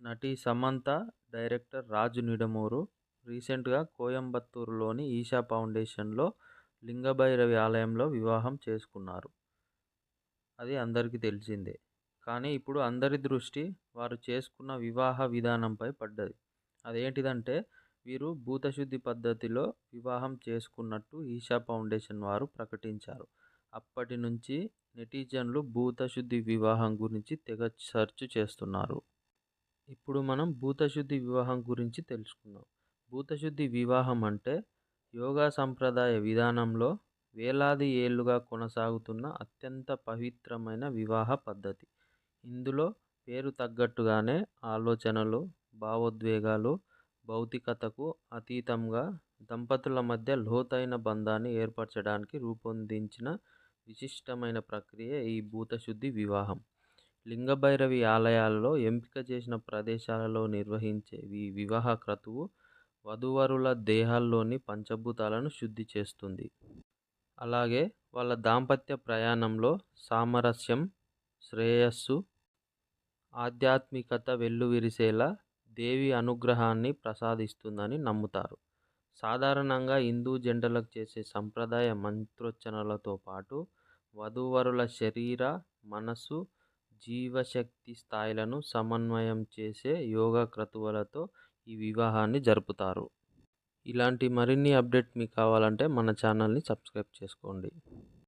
నటి సమంత, డైరెక్టర్ రాజు నిడమూరు రీసెంట్‌గా కోయంబత్తూరులోని ఈషా ఫౌండేషన్‌లో లింగభైరవి ఆలయంలో వివాహం చేసుకున్నారు. అది అందరికీ తెలిసిందే. కానీ ఇప్పుడు అందరి దృష్టి వారు చేసుకున్న వివాహ విధానంపై పడ్డది. అదేంటిదంటే వీరు భూతశుద్ధి పద్ధతిలో వివాహం చేసుకున్నట్టు ఈషా ఫౌండేషన్ వారు ప్రకటించారు. అప్పటి నుంచి నెటిజన్లు భూతశుద్ధి వివాహం గురించి తెగ సెర్చ్ చేస్తున్నారు. ఇప్పుడు మనం భూతశుద్ధి వివాహం గురించి తెలుసుకుందాం. భూతశుద్ధి వివాహం అంటే యోగా సంప్రదాయ విధానంలో వేలాది ఏళ్లుగా కొనసాగుతున్న అత్యంత పవిత్రమైన వివాహ పద్ధతి. ఇందులో పేరు తగ్గట్టుగానే ఆలోచనలు, భావోద్వేగాలు, భౌతికతకు అతీతంగా దంపతుల మధ్య లోతైన బంధాన్ని ఏర్పరచడానికి రూపొందించిన విశిష్టమైన ప్రక్రియ ఈ భూతశుద్ధి వివాహం. లింగభైరవి ఆలయాలలో ఎంపిక చేసిన ప్రదేశాలలో నిర్వహించే ఈ వివాహ క్రతువు వధూవరుల దేహాల్లోని పంచభూతాలను శుద్ధి చేస్తుంది. అలాగే వాళ్ళ దాంపత్య ప్రయాణంలో సామరస్యం, శ్రేయస్సు, ఆధ్యాత్మికత వెల్లివిరిసేలా దేవి అనుగ్రహాన్ని ప్రసాదిస్తుందని నమ్ముతారు. సాధారణంగా హిందూ జంటలకు చేసే సంప్రదాయ మంత్రోచ్చరణలతో పాటు వధూవరుల శరీర, మనసు, జీవశక్తి స్థాయిలను సమన్వయం చేసే యోగా క్రతువులతో ఈ వివాహాన్ని జరుపుతారు. ఇలాంటి మరిన్ని అప్డేట్ మీకు కావాలంటే మన ఛానల్ని సబ్స్క్రైబ్ చేసుకోండి.